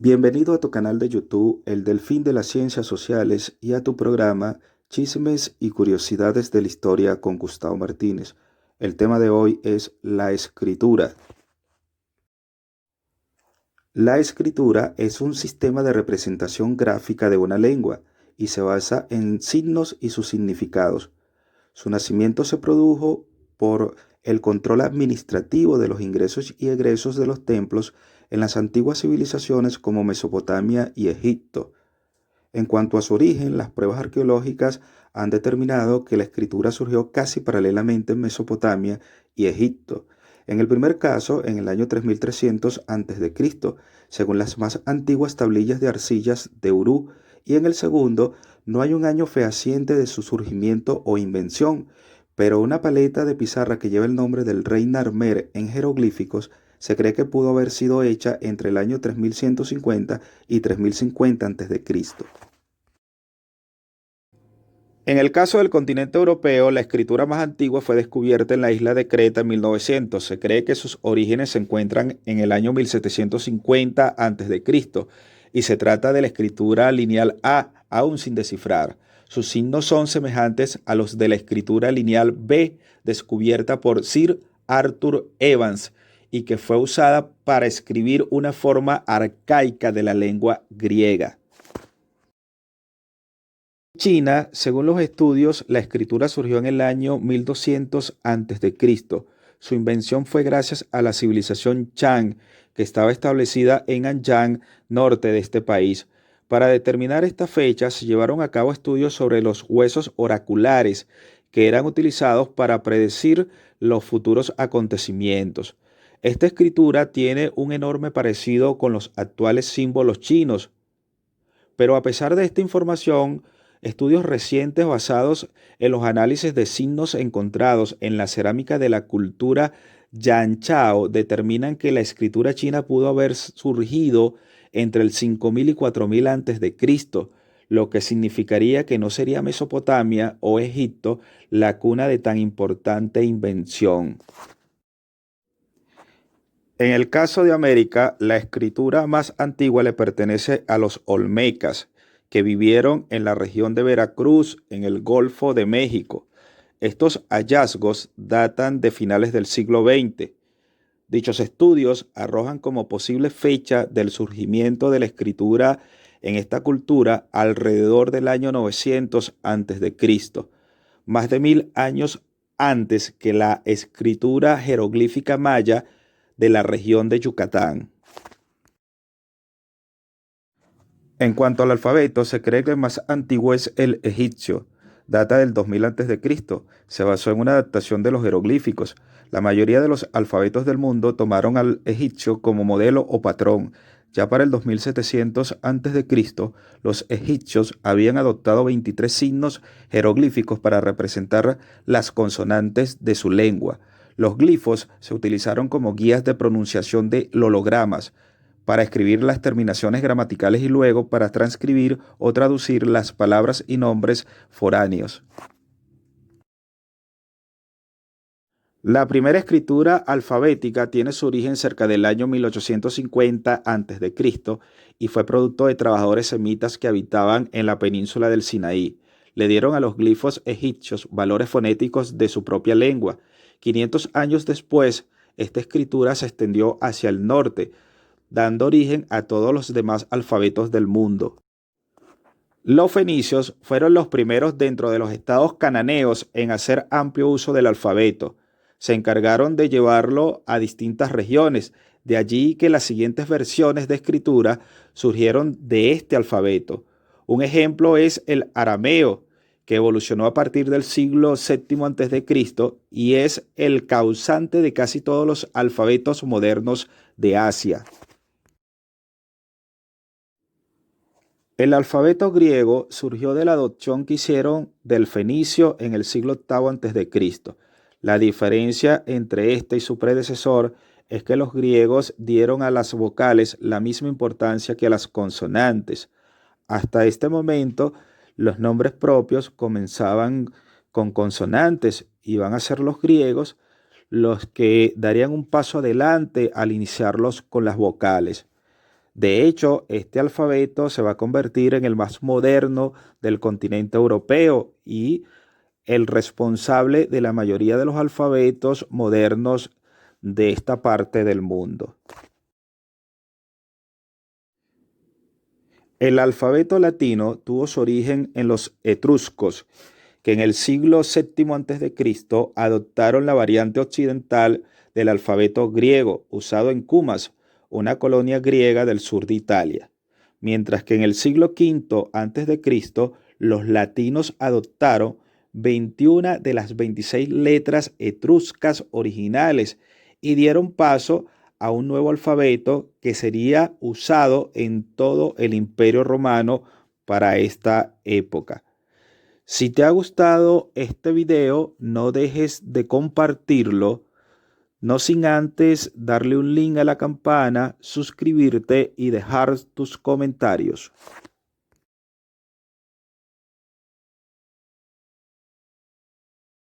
Bienvenido a tu canal de YouTube, El Delfín de las Ciencias Sociales, y a tu programa Chismes y Curiosidades de la Historia con Gustavo Martínez. El tema de hoy es la escritura. La escritura es un sistema de representación gráfica de una lengua y se basa en signos y sus significados. Su nacimiento se produjo por el control administrativo de los ingresos y egresos de los templos en las antiguas civilizaciones como Mesopotamia y Egipto. En cuanto a su origen, las pruebas arqueológicas han determinado que la escritura surgió casi paralelamente en Mesopotamia y Egipto. En el primer caso, en el año 3300 a.C., según las más antiguas tablillas de arcillas de Urú, y en el segundo, no hay un año fehaciente de su surgimiento o invención, pero una paleta de pizarra que lleva el nombre del rey Narmer en jeroglíficos se cree que pudo haber sido hecha entre el año 3150 y 3050 a.C. En el caso del continente europeo, la escritura más antigua fue descubierta en la isla de Creta en 1900. Se cree que sus orígenes se encuentran en el año 1750 a.C. y se trata de la escritura lineal A, aún sin descifrar. Sus signos son semejantes a los de la escritura lineal B, descubierta por Sir Arthur Evans y que fue usada para escribir una forma arcaica de la lengua griega. China, según los estudios, la escritura surgió en el año 1200 a.C. Su invención fue gracias a la civilización Chang, que estaba establecida en Anyang, norte de este país. Para determinar esta fecha, se llevaron a cabo estudios sobre los huesos oraculares, que eran utilizados para predecir los futuros acontecimientos. Esta escritura tiene un enorme parecido con los actuales símbolos chinos, pero a pesar de esta información, estudios recientes basados en los análisis de signos encontrados en la cerámica de la cultura Yanchao determinan que la escritura china pudo haber surgido entre el 5000 y 4000 antes de Cristo, lo que significaría que no sería Mesopotamia o Egipto la cuna de tan importante invención. En el caso de América, la escritura más antigua le pertenece a los olmecas, que vivieron en la región de Veracruz, en el Golfo de México. Estos hallazgos datan de finales del siglo XX. Dichos estudios arrojan como posible fecha del surgimiento de la escritura en esta cultura alrededor del año 900 a.C., más de 1000 años antes que la escritura jeroglífica maya de la región de Yucatán. En cuanto al alfabeto, se cree que el más antiguo es el egipcio. Data del 2000 a.C. Se basó en una adaptación de los jeroglíficos. La mayoría de los alfabetos del mundo tomaron al egipcio como modelo o patrón. Ya para el 2700 a.C., los egipcios habían adoptado 23 signos jeroglíficos para representar las consonantes de su lengua. Los glifos se utilizaron como guías de pronunciación de lologramas, para escribir las terminaciones gramaticales y luego para transcribir o traducir las palabras y nombres foráneos. La primera escritura alfabética tiene su origen cerca del año 1850 a.C. y fue producto de trabajadores semitas que habitaban en la península del Sinaí. Le dieron a los glifos egipcios valores fonéticos de su propia lengua. 500 años después, esta escritura se extendió hacia el norte, dando origen a todos los demás alfabetos del mundo. Los fenicios fueron los primeros dentro de los estados cananeos en hacer amplio uso del alfabeto. Se encargaron de llevarlo a distintas regiones, de allí que las siguientes versiones de escritura surgieron de este alfabeto. Un ejemplo es el arameo, que evolucionó a partir del siglo VII a.C. y es el causante de casi todos los alfabetos modernos de Asia. El alfabeto griego surgió de la adopción que hicieron del fenicio en el siglo VIII a.C. La diferencia entre este y su predecesor es que los griegos dieron a las vocales la misma importancia que a las consonantes. Hasta este momento, los nombres propios comenzaban con consonantes y van a ser los griegos los que darían un paso adelante al iniciarlos con las vocales. De hecho, este alfabeto se va a convertir en el más moderno del continente europeo y el responsable de la mayoría de los alfabetos modernos de esta parte del mundo. El alfabeto latino tuvo su origen en los etruscos, que en el siglo VII a.C. adoptaron la variante occidental del alfabeto griego usado en Cumas, una colonia griega del sur de Italia, mientras que en el siglo V a.C. los latinos adoptaron 21 de las 26 letras etruscas originales y dieron paso a un nuevo alfabeto que sería usado en todo el Imperio Romano para esta época. Si te ha gustado este video, no dejes de compartirlo, no sin antes darle un link a la campana, suscribirte y dejar tus comentarios.